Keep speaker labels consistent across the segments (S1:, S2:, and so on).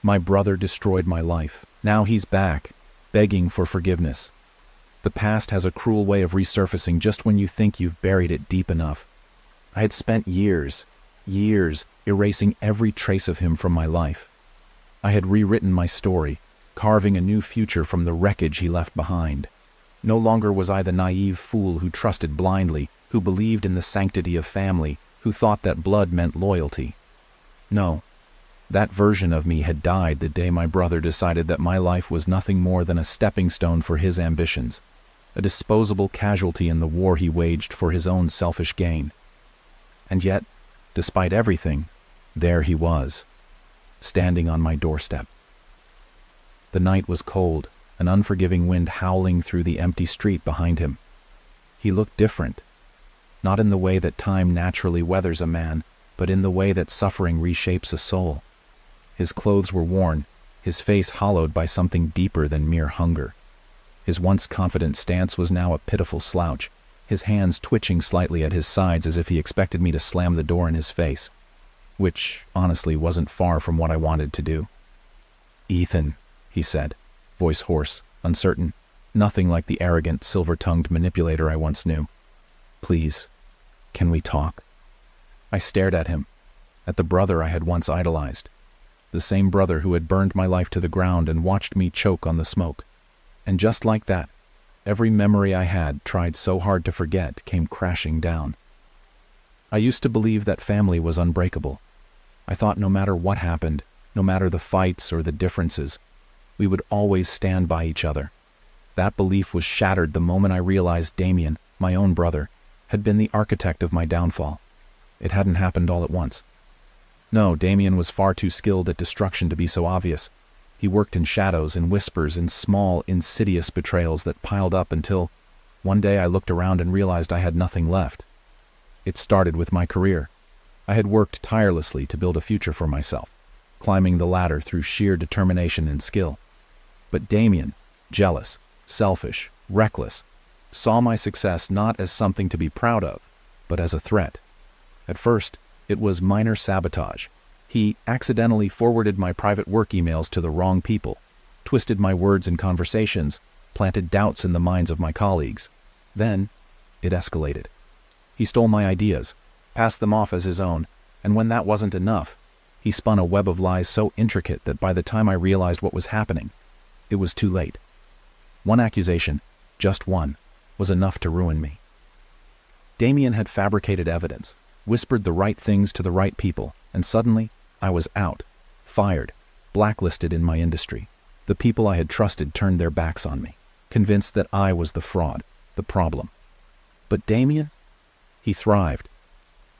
S1: My brother destroyed my life. Now he's back, begging for forgiveness. The past has a cruel way of resurfacing just when you think you've buried it deep enough. I had spent years erasing every trace of him from my life. I had rewritten my story, carving a new future from the wreckage he left behind. No longer was I the naive fool who trusted blindly, who believed in the sanctity of family, who thought that blood meant loyalty. No, that version of me had died the day my brother decided that my life was nothing more than a stepping stone for his ambitions, a disposable casualty in the war he waged for his own selfish gain. And yet, despite everything, there he was, standing on my doorstep. The night was cold, an unforgiving wind howling through the empty street behind him. He looked different, not in the way that time naturally weathers a man, but in the way that suffering reshapes a soul. His clothes were worn, his face hollowed by something deeper than mere hunger. His once confident stance was now a pitiful slouch, his hands twitching slightly at his sides as if he expected me to slam the door in his face, which honestly wasn't far from what I wanted to do. "Ethan," he said, voice hoarse, uncertain, nothing like the arrogant, silver-tongued manipulator I once knew. "Please, can we talk?" I stared at him, at the brother I had once idolized, the same brother who had burned my life to the ground and watched me choke on the smoke. And just like that, every memory I had tried so hard to forget came crashing down. I used to believe that family was unbreakable. I thought no matter what happened, no matter the fights or the differences, we would always stand by each other. That belief was shattered the moment I realized Damien, my own brother, had been the architect of my downfall. It hadn't happened all at once. No, Damien was far too skilled at destruction to be so obvious. He worked in shadows, in whispers, in small, insidious betrayals that piled up until, one day I looked around and realized I had nothing left. It started with my career. I had worked tirelessly to build a future for myself, climbing the ladder through sheer determination and skill. But Damien, jealous, selfish, reckless, saw my success not as something to be proud of, but as a threat. At first, it was minor sabotage. He accidentally forwarded my private work emails to the wrong people, twisted my words in conversations, planted doubts in the minds of my colleagues. Then, it escalated. He stole my ideas, passed them off as his own, and when that wasn't enough, he spun a web of lies so intricate that by the time I realized what was happening, it was too late. One accusation, just one, was enough to ruin me. Damien had fabricated evidence, whispered the right things to the right people, and suddenly, I was out, fired, blacklisted in my industry. The people I had trusted turned their backs on me, convinced that I was the fraud, the problem. But Damien? He thrived.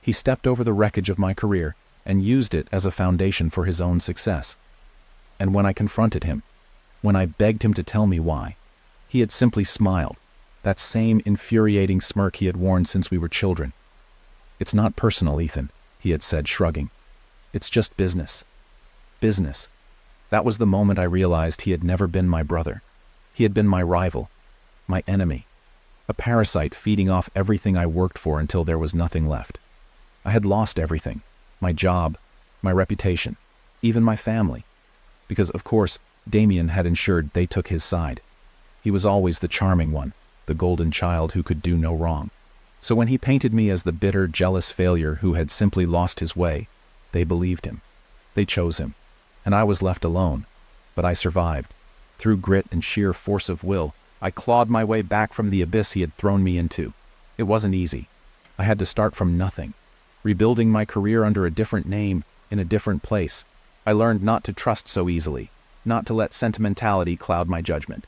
S1: He stepped over the wreckage of my career and used it as a foundation for his own success. And when I confronted him, when I begged him to tell me why, he had simply smiled, that same infuriating smirk he had worn since we were children. "It's not personal, Ethan," he had said, shrugging. "It's just business." Business. That was the moment I realized he had never been my brother. He had been my rival, my enemy, a parasite feeding off everything I worked for until there was nothing left. I had lost everything, my job, my reputation, even my family, because, of course, Damien had ensured they took his side. He was always the charming one, the golden child who could do no wrong. So when he painted me as the bitter, jealous failure who had simply lost his way, they believed him. They chose him. And I was left alone. But I survived. Through grit and sheer force of will, I clawed my way back from the abyss he had thrown me into. It wasn't easy. I had to start from nothing, rebuilding my career under a different name, in a different place. I learned not to trust so easily, not to let sentimentality cloud my judgment.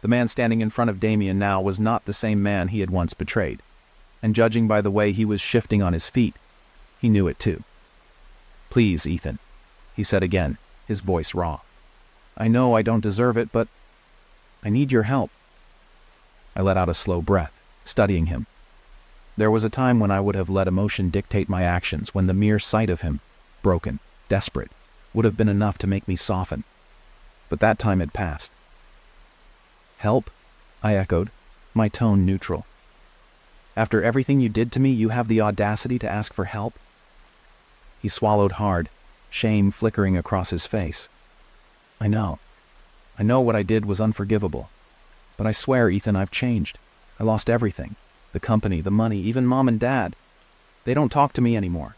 S1: The man standing in front of Damien now was not the same man he had once betrayed. And judging by the way he was shifting on his feet, he knew it too. "Please, Ethan," he said again, his voice raw. "I know I don't deserve it, but I need your help." I let out a slow breath, studying him. There was a time when I would have let emotion dictate my actions, when the mere sight of him, broken, desperate, would have been enough to make me soften. But that time had passed. "Help?" I echoed, my tone neutral. "After everything you did to me, you have the audacity to ask for help?" He swallowed hard, shame flickering across his face. I know. I know what I did was unforgivable. But I swear, Ethan, I've changed. I lost everything. The company, the money, even Mom and Dad. They don't talk to me anymore.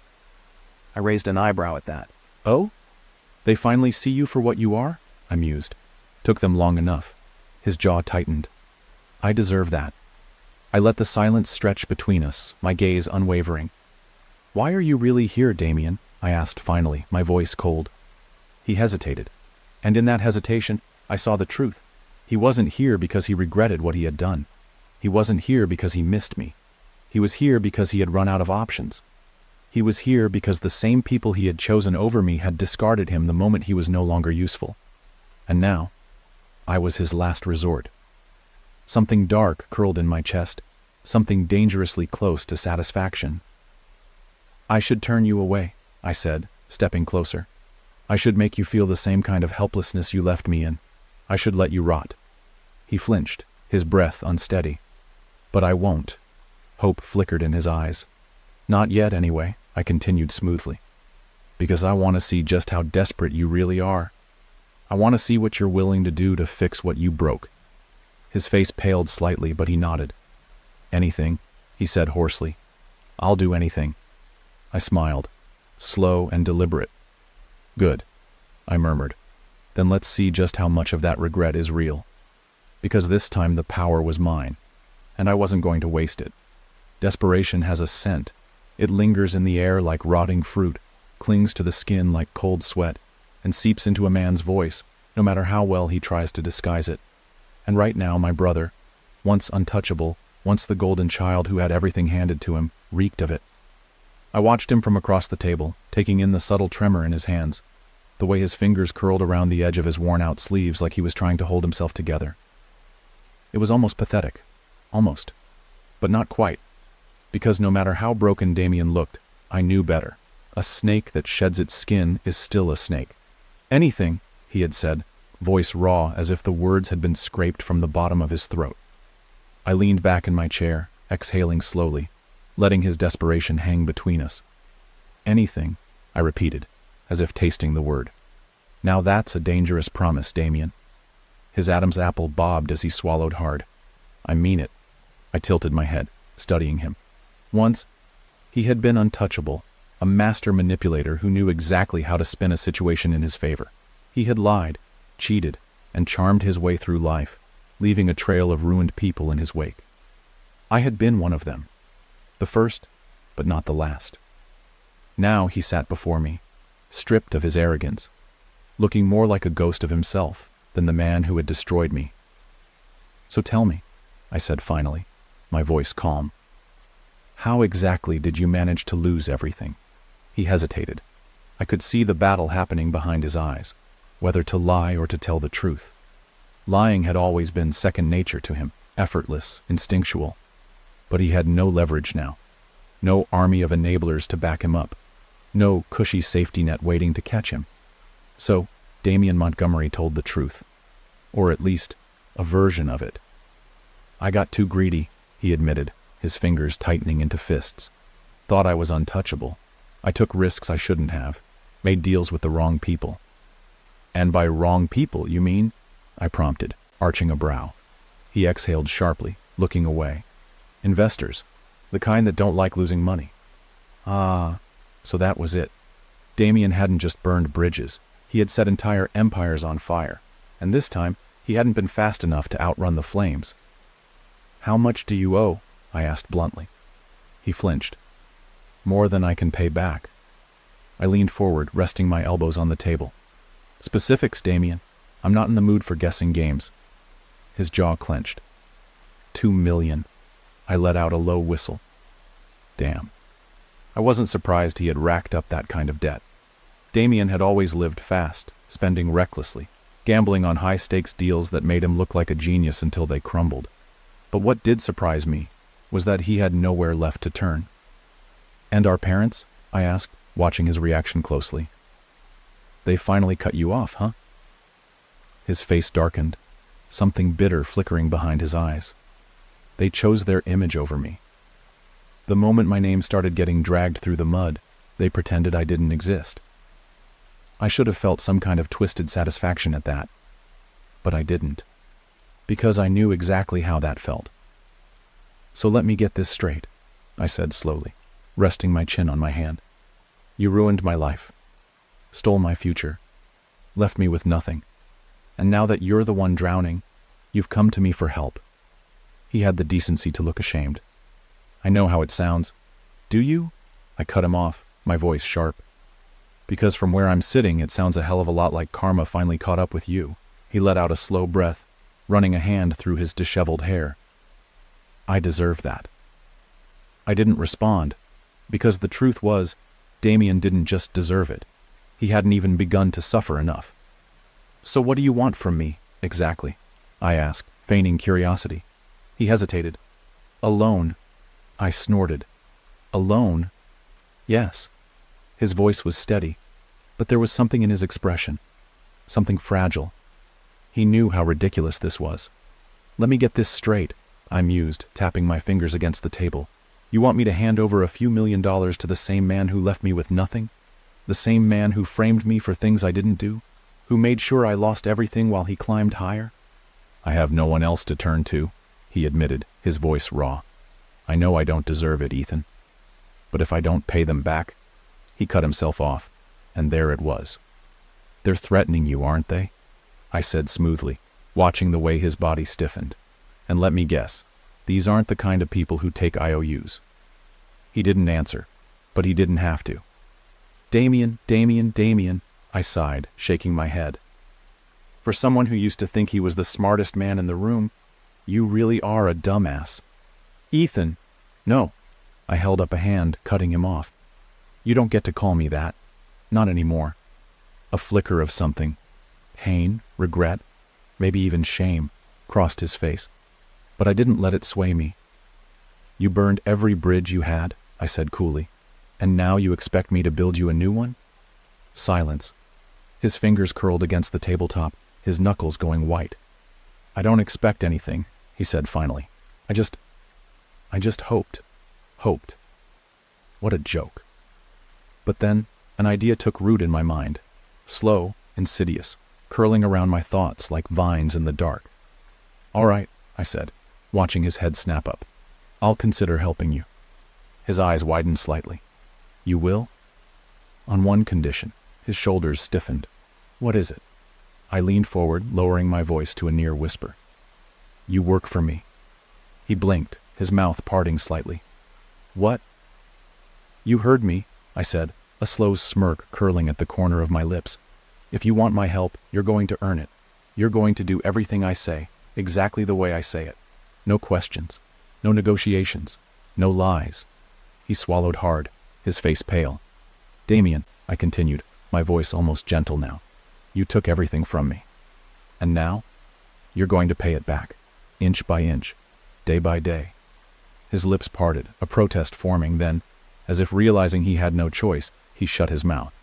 S1: I raised an eyebrow at that. Oh? They finally see you for what you are? I mused. Took them long enough. His jaw tightened. I deserve that. I let the silence stretch between us, my gaze unwavering. Why are you really here, Damien? I asked finally, my voice cold. He hesitated. And in that hesitation, I saw the truth. He wasn't here because he regretted what he had done. He wasn't here because he missed me. He was here because he had run out of options. He was here because the same people he had chosen over me had discarded him the moment he was no longer useful. And now, I was his last resort. Something dark curled in my chest, something dangerously close to satisfaction. I should turn you away, I said, stepping closer. I should make you feel the same kind of helplessness you left me in. I should let you rot. He flinched, his breath unsteady. But I won't. Hope flickered in his eyes. Not yet, anyway, I continued smoothly. Because I want to see just how desperate you really are. I want to see what you're willing to do to fix what you broke. His face paled slightly, but he nodded. Anything, he said hoarsely. I'll do anything. I smiled, slow and deliberate. Good, I murmured. Then let's see just how much of that regret is real. Because this time the power was mine, and I wasn't going to waste it. Desperation has a scent. It lingers in the air like rotting fruit, clings to the skin like cold sweat, and seeps into a man's voice, no matter how well he tries to disguise it. And right now my brother, once untouchable, once the golden child who had everything handed to him, reeked of it. I watched him from across the table, taking in the subtle tremor in his hands, the way his fingers curled around the edge of his worn-out sleeves like he was trying to hold himself together. It was almost pathetic. Almost. But not quite. Because no matter how broken Damien looked, I knew better. A snake that sheds its skin is still a snake. Anything, he had said, voice raw as if the words had been scraped from the bottom of his throat. I leaned back in my chair, exhaling slowly, letting his desperation hang between us. Anything, I repeated, as if tasting the word. Now that's a dangerous promise, Damien. His Adam's apple bobbed as he swallowed hard. I mean it. I tilted my head, studying him. Once, he had been untouchable, a master manipulator who knew exactly how to spin a situation in his favor. He had lied, cheated, and charmed his way through life, leaving a trail of ruined people in his wake. I had been one of them. The first, but not the last. Now he sat before me, stripped of his arrogance, looking more like a ghost of himself than the man who had destroyed me. So tell me, I said finally, my voice calm. How exactly did you manage to lose everything? He hesitated. I could see the battle happening behind his eyes, whether to lie or to tell the truth. Lying had always been second nature to him, effortless, instinctual. But he had no leverage now. No army of enablers to back him up. No cushy safety net waiting to catch him. So, Damien Montgomery told the truth. Or at least, a version of it. I got too greedy, he admitted, his fingers tightening into fists. Thought I was untouchable. I took risks I shouldn't have. Made deals with the wrong people. And by wrong people, you mean? I prompted, arching a brow. He exhaled sharply, looking away. Investors. The kind that don't like losing money. Ah, so that was it. Damien hadn't just burned bridges. He had set entire empires on fire. And this time, he hadn't been fast enough to outrun the flames. How much do you owe? I asked bluntly. He flinched. More than I can pay back. I leaned forward, resting my elbows on the table. Specifics, Damien. I'm not in the mood for guessing games. His jaw clenched. 2 million. I let out a low whistle. Damn. I wasn't surprised he had racked up that kind of debt. Damien had always lived fast, spending recklessly, gambling on high-stakes deals that made him look like a genius until they crumbled. But what did surprise me was that he had nowhere left to turn. And our parents? I asked, watching his reaction closely. They finally cut you off, huh? His face darkened, something bitter flickering behind his eyes. They chose their image over me. The moment my name started getting dragged through the mud, they pretended I didn't exist. I should have felt some kind of twisted satisfaction at that, but I didn't, because I knew exactly how that felt. So let me get this straight, I said slowly, resting my chin on my hand. You ruined my life, stole my future, left me with nothing, and now that you're the one drowning, you've come to me for help. He had the decency to look ashamed. I know how it sounds. Do you? I cut him off, my voice sharp. Because from where I'm sitting, it sounds a hell of a lot like karma finally caught up with you. He let out a slow breath, running a hand through his disheveled hair. I deserve that. I didn't respond, because the truth was, Damien didn't just deserve it. He hadn't even begun to suffer enough. So what do you want from me, exactly? I asked, feigning curiosity. He hesitated. Alone, I snorted. Alone? Yes. His voice was steady, but there was something in his expression, something fragile. He knew how ridiculous this was. Let me get this straight, I mused, tapping my fingers against the table. You want me to hand over a few $1 million to the same man who left me with nothing? The same man who framed me for things I didn't do? Who made sure I lost everything while he climbed higher? I have no one else to turn to, he admitted, his voice raw. I know I don't deserve it, Ethan. But if I don't pay them back... He cut himself off, and there it was. They're threatening you, aren't they? I said smoothly, watching the way his body stiffened. And let me guess, these aren't the kind of people who take IOUs. He didn't answer, but he didn't have to. Damien, I sighed, shaking my head. For someone who used to think he was the smartest man in the room, you really are a dumbass. Ethan, no. I held up a hand, cutting him off. You don't get to call me that. Not anymore. A flicker of something, pain, regret, maybe even shame, crossed his face. But I didn't let it sway me. You burned every bridge you had, I said coolly, and now you expect me to build you a new one? Silence. His fingers curled against the tabletop, his knuckles going white. I don't expect anything, he said finally. I just hoped. What a joke. But then, an idea took root in my mind. Slow, insidious, curling around my thoughts like vines in the dark. All right, I said, watching his head snap up. I'll consider helping you. His eyes widened slightly. You will? On one condition. His shoulders stiffened. What is it? I leaned forward, lowering my voice to a near whisper. You work for me. He blinked, his mouth parting slightly. What? You heard me, I said, a slow smirk curling at the corner of my lips. If you want my help, you're going to earn it. You're going to do everything I say, exactly the way I say it. No questions, no negotiations, no lies. He swallowed hard, his face pale. Damien, I continued, my voice almost gentle now. You took everything from me. And now, you're going to pay it back, inch by inch, day by day. His lips parted, a protest forming, then, as if realizing he had no choice, he shut his mouth.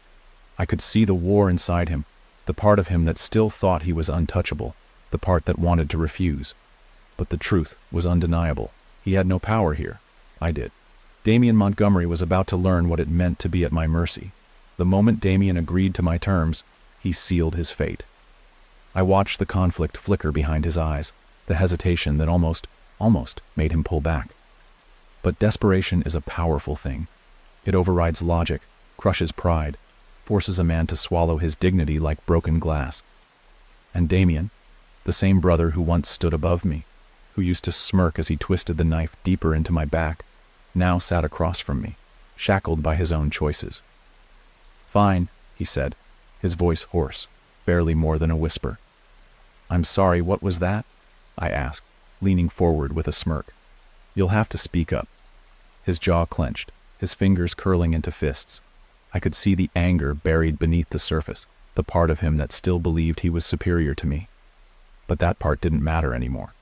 S1: I could see the war inside him, the part of him that still thought he was untouchable, the part that wanted to refuse. But the truth was undeniable. He had no power here. I did. Damien Montgomery was about to learn what it meant to be at my mercy. The moment Damien agreed to my terms, he sealed his fate. I watched the conflict flicker behind his eyes, the hesitation that almost made him pull back. But desperation is a powerful thing. It overrides logic, crushes pride, forces a man to swallow his dignity like broken glass. And Damien, the same brother who once stood above me, who used to smirk as he twisted the knife deeper into my back, now sat across from me, shackled by his own choices. Fine, he said, his voice hoarse, barely more than a whisper. I'm sorry, what was that? I asked, leaning forward with a smirk. You'll have to speak up. His jaw clenched, his fingers curling into fists. I could see the anger buried beneath the surface, the part of him that still believed he was superior to me. But that part didn't matter anymore,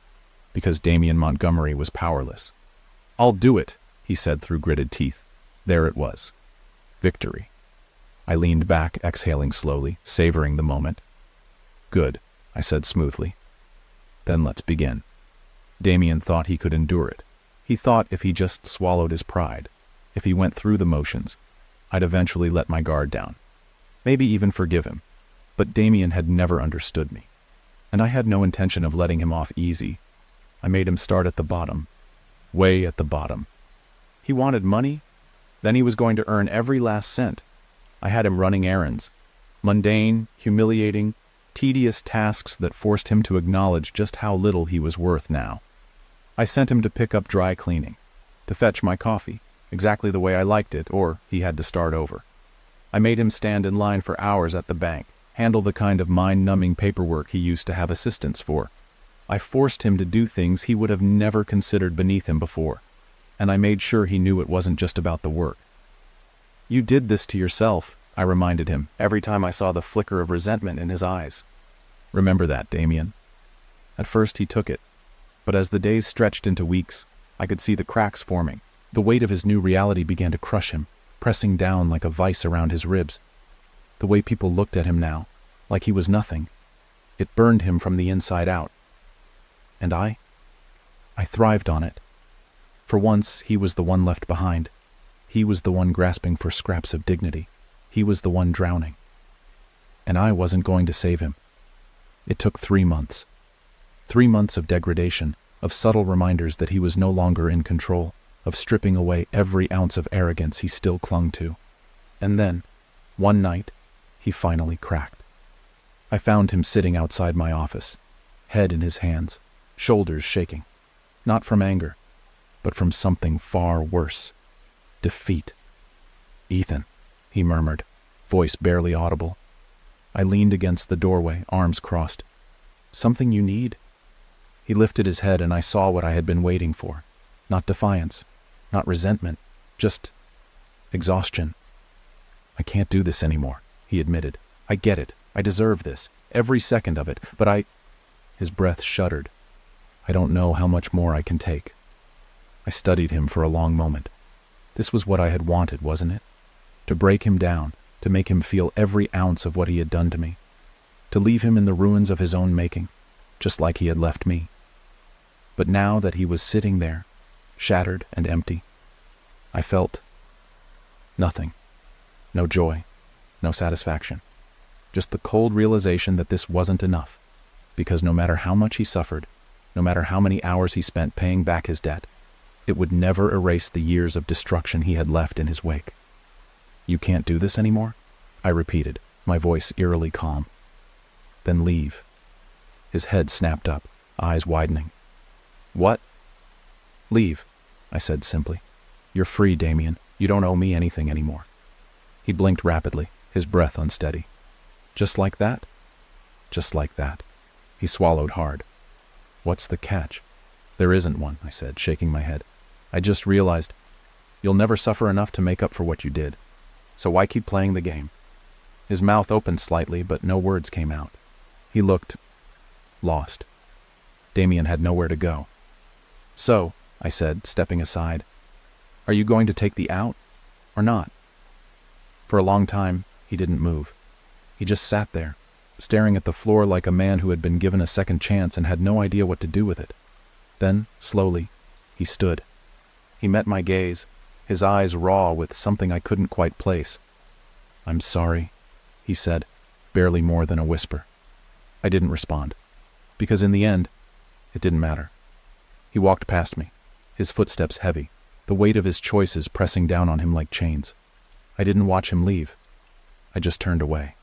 S1: because Damien Montgomery was powerless. I'll do it, he said through gritted teeth. There it was. Victory. I leaned back, exhaling slowly, savoring the moment. Good, I said smoothly. Then let's begin. Damien thought he could endure it. He thought if he just swallowed his pride, if he went through the motions, I'd eventually let my guard down. maybe even forgive him. But Damien had never understood me, and I had no intention of letting him off easy. I made him start at the bottom, way at the bottom. He wanted money, then he was going to earn every last cent. I had him running errands, mundane, humiliating, tedious tasks that forced him to acknowledge just how little he was worth now. I sent him to pick up dry cleaning, to fetch my coffee, exactly the way I liked it, or he had to start over. I made him stand in line for hours at the bank, handle the kind of mind-numbing paperwork he used to have assistants for. I forced him to do things he would have never considered beneath him before, and I made sure he knew it wasn't just about the work. "You did this to yourself," I reminded him every time I saw the flicker of resentment in his eyes. "Remember that, Damien." At first he took it, but as the days stretched into weeks, I could see the cracks forming. The weight of his new reality began to crush him, pressing down like a vice around his ribs. The way people looked at him now, like he was nothing, it burned him from the inside out. And I thrived on it. For once, he was the one left behind. He was the one grasping for scraps of dignity. He was the one drowning. And I wasn't going to save him. It took 3 months. 3 months of degradation, of subtle reminders that he was no longer in control, of stripping away every ounce of arrogance he still clung to. And then, one night, he finally cracked. I found him sitting outside my office, head in his hands, shoulders shaking, not from anger, but from something far worse. Defeat. "Ethan," he murmured, voice barely audible. I leaned against the doorway, arms crossed. "Something you need?" He lifted his head and I saw what I had been waiting for. Not defiance, not resentment, just exhaustion. "I can't do this anymore," he admitted. "I get it. I deserve this. Every second of it. But His breath shuddered. "I don't know how much more I can take." I studied him for a long moment. This was what I had wanted, wasn't it? To break him down, to make him feel every ounce of what he had done to me. To leave him in the ruins of his own making, just like he had left me. But now that he was sitting there, shattered and empty, I felt nothing. No joy, no satisfaction. Just the cold realization that this wasn't enough, because no matter how much he suffered, no matter how many hours he spent paying back his debt, it would never erase the years of destruction he had left in his wake. "You can't do this anymore?" I repeated, my voice eerily calm. "Then leave." His head snapped up, eyes widening. "What?" "Leave," I said simply. "You're free, Damien. You don't owe me anything anymore." He blinked rapidly, his breath unsteady. "Just like that?" "Just like that." He swallowed hard. "What's the catch?" "There isn't one," I said, shaking my head. "I just realized you'll never suffer enough to make up for what you did. So why keep playing the game?" His mouth opened slightly, but no words came out. He looked lost. Damien had nowhere to go. "So," I said, stepping aside, "are you going to take the out, or not?" For a long time, he didn't move. He just sat there, staring at the floor like a man who had been given a second chance and had no idea what to do with it. Then, slowly, he stood. He met my gaze, his eyes raw with something I couldn't quite place. "I'm sorry," he said, barely more than a whisper. I didn't respond, because in the end, it didn't matter. He walked past me, his footsteps heavy, the weight of his choices pressing down on him like chains. I didn't watch him leave. I just turned away.